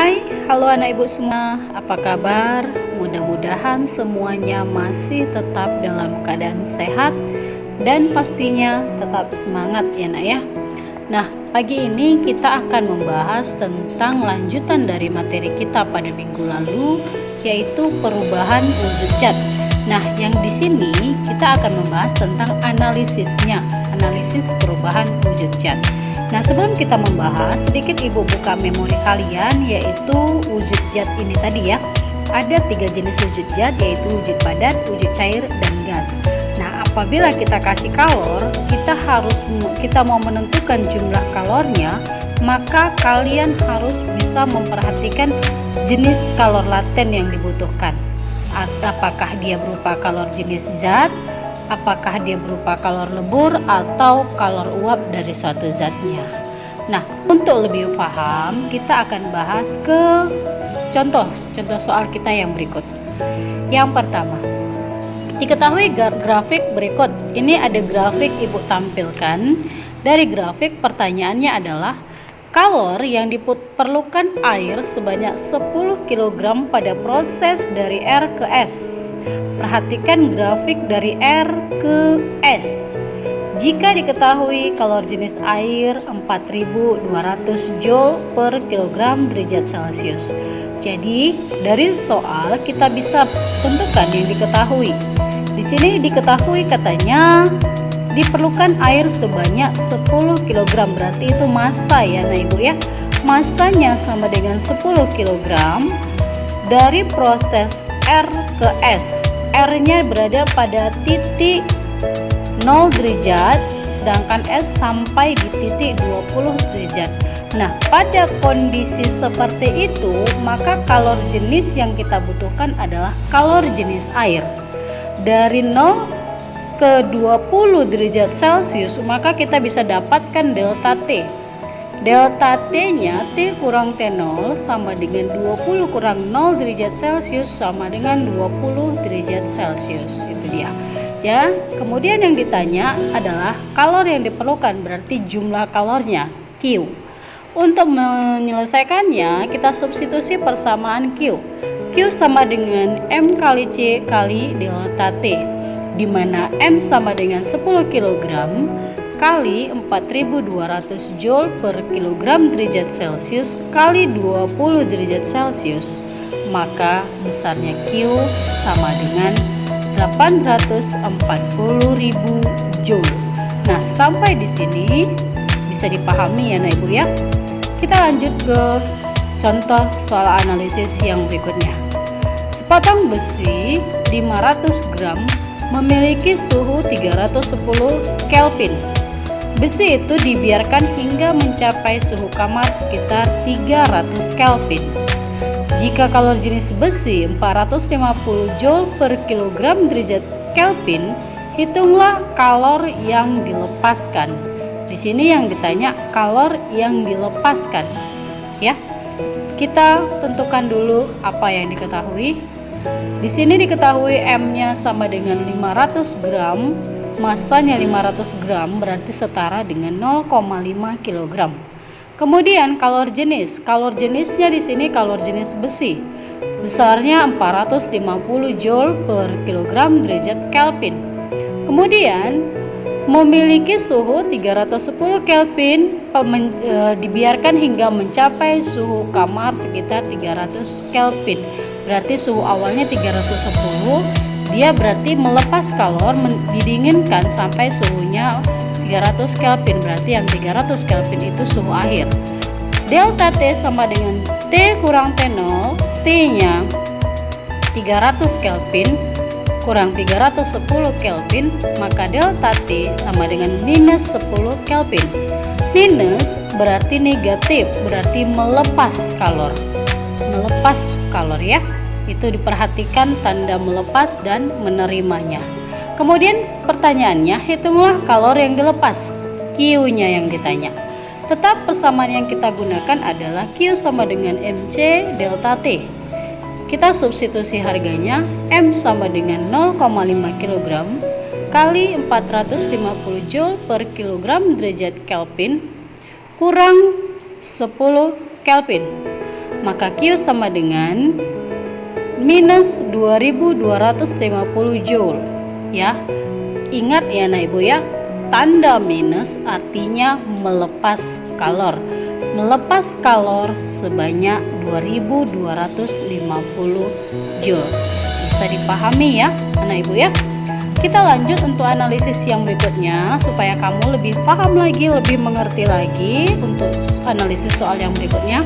Hai, halo anak ibu semua, apa kabar? Mudah-mudahan semuanya masih tetap dalam keadaan sehat dan pastinya tetap semangat ya nak ya. Nah, pagi ini kita akan membahas tentang lanjutan dari materi kita pada minggu lalu, yaitu perubahan wujud zat. Nah, yang di sini kita akan membahas tentang analisisnya, analisis perubahan wujud zat. Nah, sebelum kita membahas, sedikit ibu buka memori kalian, yaitu wujud zat ini tadi ya. Ada 3 jenis wujud zat, yaitu wujud padat, wujud cair, dan gas. Nah, apabila kita kasih kalor, kita mau menentukan jumlah kalornya, maka kalian harus bisa memperhatikan jenis kalor laten yang dibutuhkan. Apakah dia berupa kalor jenis zat, apakah dia berupa kalor lebur atau kalor uap dari suatu zatnya. Nah, untuk lebih paham kita akan bahas ke contoh soal kita yang berikut. Yang pertama, diketahui grafik berikut. Ini ada grafik ibu tampilkan. Dari grafik pertanyaannya adalah kalor yang diperlukan air sebanyak 10 kg pada proses dari R ke S. Perhatikan grafik dari R ke S. Jika diketahui kalor jenis air 4200 Joule per kilogram derajat Celcius. Jadi dari soal kita bisa tentukan yang diketahui. Di sini diketahui katanya diperlukan air sebanyak 10 kg, berarti itu massa ya nah ibu ya. Massanya sama dengan 10 kg dari proses R ke S. R-nya berada pada titik 0 derajat, sedangkan S sampai di titik 20 derajat. Nah, pada kondisi seperti itu, maka kalor jenis yang kita butuhkan adalah kalor jenis air. Dari 0 ke 20 derajat Celcius, maka kita bisa dapatkan delta T. Delta T-nya T kurang T0 sama dengan 20 kurang 0 derajat Celcius sama dengan 20 derajat Celcius. Itu dia. Ya, kemudian yang ditanya adalah kalor yang diperlukan, berarti jumlah kalornya Q. Untuk menyelesaikannya, kita substitusi persamaan Q. Q sama dengan M kali C kali delta T, di mana M sama dengan 10 kg kali 4200 Joule per kilogram derajat Celcius kali 20 derajat Celcius, maka besarnya Q sama dengan 840.000 Joule. Nah, sampai di sini bisa dipahami ya Ibu ya. Kita lanjut ke contoh soal analisis yang berikutnya. Sepotong besi 500 gram memiliki suhu 310 Kelvin. Besi itu dibiarkan hingga mencapai suhu kamar sekitar 300 Kelvin. Jika kalor jenis besi 450 Joule per kilogram derajat Kelvin, hitunglah kalor yang dilepaskan. Di sini yang ditanya kalor yang dilepaskan. Ya. Kita tentukan dulu apa yang diketahui. Di sini diketahui M-nya sama dengan 500 gram. Massanya 500 gram berarti setara dengan 0,5 kg. Kemudian kalor jenisnya di sini kalor jenis besi. Besarnya 450 Joule per kilogram derajat Kelvin. Kemudian memiliki suhu 310 Kelvin, dibiarkan hingga mencapai suhu kamar sekitar 300 Kelvin. Berarti suhu awalnya 310. Dia berarti melepas kalor, didinginkan sampai suhunya 300 Kelvin. Berarti yang 300 Kelvin itu suhu akhir. Delta T sama dengan T kurang T0. T-nya 300 Kelvin kurang 310 Kelvin, maka delta T sama dengan minus 10 Kelvin. Minus berarti negatif, berarti melepas kalor. Melepas kalor ya. Itu diperhatikan tanda melepas dan menerimanya. Kemudian pertanyaannya, hitunglah kalor yang dilepas, Q-nya yang ditanya. Tetap persamaan yang kita gunakan adalah Q sama dengan MC delta T. Kita substitusi harganya, M sama dengan 0,5 kg kali 450 Joule per kilogram derajat Kelvin kurang 10 Kelvin. maka Q sama dengan minus 2250 Joule ya. Ingat ya Anak Ibu ya, tanda minus artinya melepas kalor. Melepas kalor sebanyak 2250 Joule. Bisa dipahami ya Anak Ibu ya. Kita lanjut untuk analisis yang berikutnya supaya kamu lebih paham lagi, lebih mengerti lagi untuk analisis soal yang berikutnya.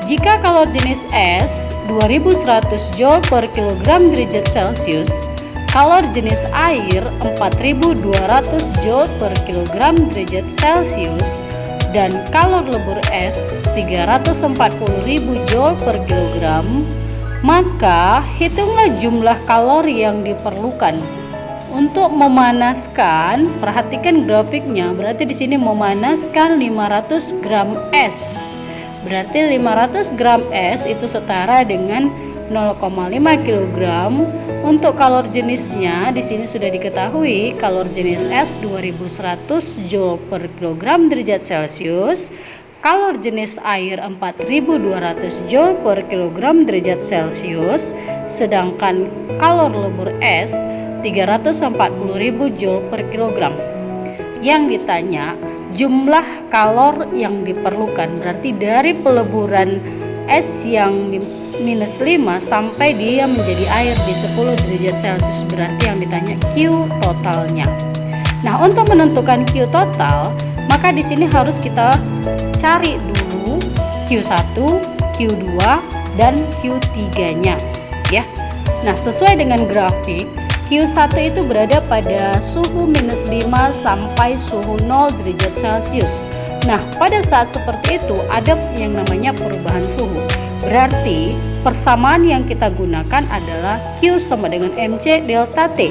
Jika kalor jenis S 2100 Joule per kilogram derajat Celcius, kalor jenis air 4200 Joule per kilogram derajat Celcius, dan kalor lebur es 340.000 Joule per kilogram, maka hitunglah jumlah kalori yang diperlukan untuk memanaskan. Perhatikan grafiknya, berarti di sini memanaskan 500 gram es. Berarti 500 gram es itu setara dengan 0,5 kg. Untuk kalor jenisnya di sini sudah diketahui, kalor jenis es 2100 Joule per kilogram derajat Celcius, kalor jenis air 4200 Joule per kilogram derajat Celcius, sedangkan kalor lebur es 340.000 Joule per kilogram. Yang ditanya jumlah kalor yang diperlukan, berarti dari peleburan es yang minus 5 sampai dia menjadi air di 10 derajat Celcius, berarti yang ditanya Q totalnya. Nah, untuk menentukan Q total, maka di sini harus kita cari dulu Q1, Q2, dan Q3-nya ya. Nah, sesuai dengan grafik, Q1 itu berada pada suhu minus 5 sampai suhu 0 derajat Celcius. Nah, pada saat seperti itu ada yang namanya perubahan suhu. Berarti persamaan yang kita gunakan adalah Q sama dengan MC delta T.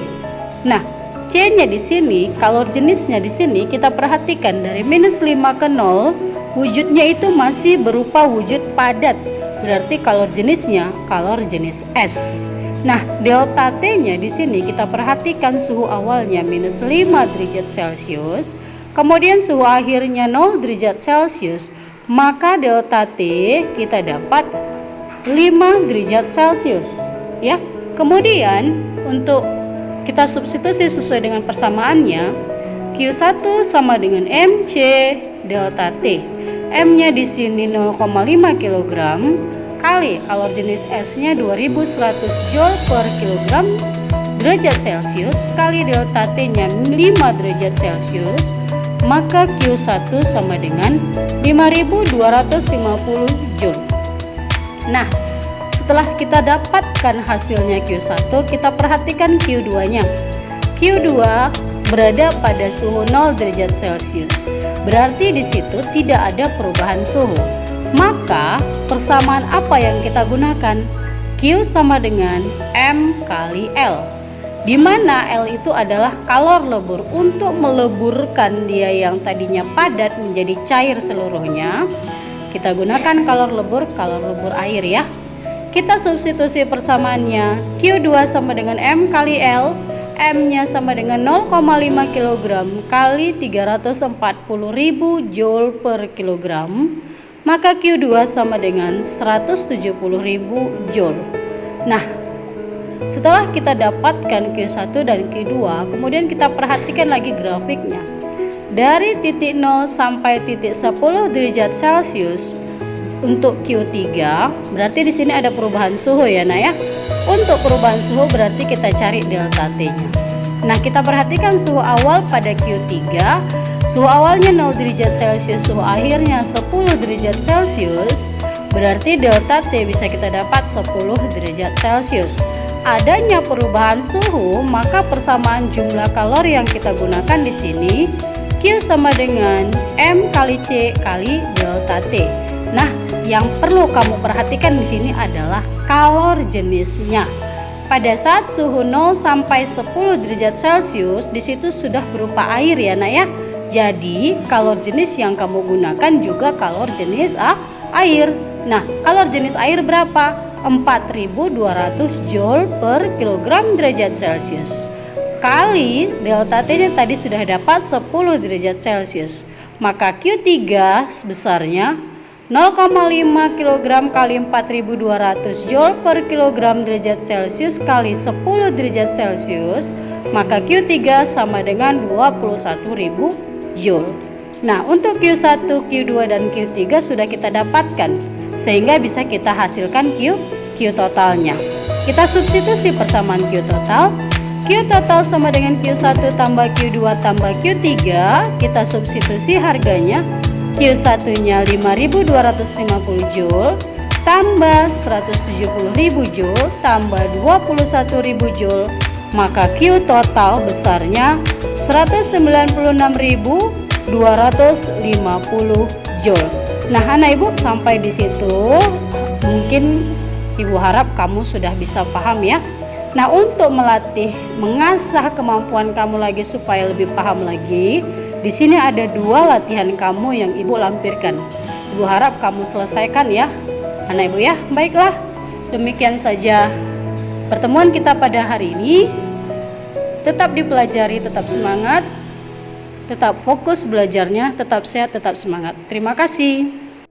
Nah, C-nya di sini, kalor jenisnya di sini kita perhatikan dari minus 5 ke 0, wujudnya itu masih berupa wujud padat. Berarti kalor jenisnya kalor jenis S. Nah, delta T-nya di sini kita perhatikan suhu awalnya minus 5 derajat Celcius, kemudian suhu akhirnya 0 derajat Celcius, maka delta T kita dapat 5 derajat Celcius ya. Kemudian untuk kita substitusi sesuai dengan persamaannya, Q1 sama dengan MC delta T. M-nya di sini 0,5 kg kali kalor jenis S-nya 2100 Joule per kilogram derajat Celcius kali delta T-nya 5 derajat Celcius, maka Q1 sama dengan 5250 Joule. Nah, setelah kita dapatkan hasilnya Q1, kita perhatikan Q2-nya. Q2 berada pada suhu 0 derajat Celcius. Berarti di situ tidak ada perubahan suhu. Maka persamaan apa yang kita gunakan? Q sama dengan M kali L, di mana L itu adalah kalor lebur. Untuk meleburkan dia yang tadinya padat menjadi cair seluruhnya, kita gunakan kalor lebur air ya. Kita substitusi persamaannya, Q2 sama dengan M kali L, M-nya sama dengan 0,5 kg kali 340.000 Joule per kilogram, maka Q2 sama dengan 170.000 Joule. Nah, setelah kita dapatkan Q1 dan Q2, kemudian kita perhatikan lagi grafiknya. Dari titik 0 sampai titik 10 derajat Celcius untuk Q3, berarti di sini ada perubahan suhu ya Nak ya. Untuk perubahan suhu berarti kita cari delta T-nya. Nah, kita perhatikan suhu awal pada Q3. Suhu awalnya 0 derajat Celcius, suhu akhirnya 10 derajat Celcius, berarti delta T bisa kita dapat 10 derajat Celcius. Adanya perubahan suhu, maka persamaan jumlah kalori yang kita gunakan di sini, Q sama dengan M kali C kali delta T. Nah, yang perlu kamu perhatikan di sini adalah kalor jenisnya. Pada saat suhu 0 sampai 10 derajat Celcius, di situ sudah berupa air ya Nak ya. Jadi kalor jenis yang kamu gunakan juga kalor jenis air. Nah, kalor jenis air berapa? 4200 Joule per kilogram derajat Celcius kali delta T-nya tadi sudah dapat 10 derajat Celcius. Maka Q3 sebesarnya 0,5 kg kali 4200 Joule per kilogram derajat Celcius kali 10 derajat Celcius, maka Q3 sama dengan 21.000 Joule. Nah, untuk Q1, Q2 dan Q3 sudah kita dapatkan, sehingga bisa kita hasilkan Q totalnya. Kita substitusi persamaan Q total. Q total sama dengan Q1 tambah Q2 tambah Q3. Kita substitusi harganya. Q1 nya 5250 Joule tambah 170.000 Joule tambah 21.000 Joule, maka Q total besarnya 196.250 Joule. Nah, anak ibu, sampai di situ mungkin ibu harap kamu sudah bisa paham ya. Nah, untuk melatih mengasah kemampuan kamu lagi supaya lebih paham lagi, di sini ada 2 latihan kamu yang ibu lampirkan. Ibu harap kamu selesaikan ya, anak ibu ya. Baiklah, demikian saja pertemuan kita pada hari ini. Tetap dipelajari, tetap semangat, tetap fokus belajarnya, tetap sehat, tetap semangat. Terima kasih.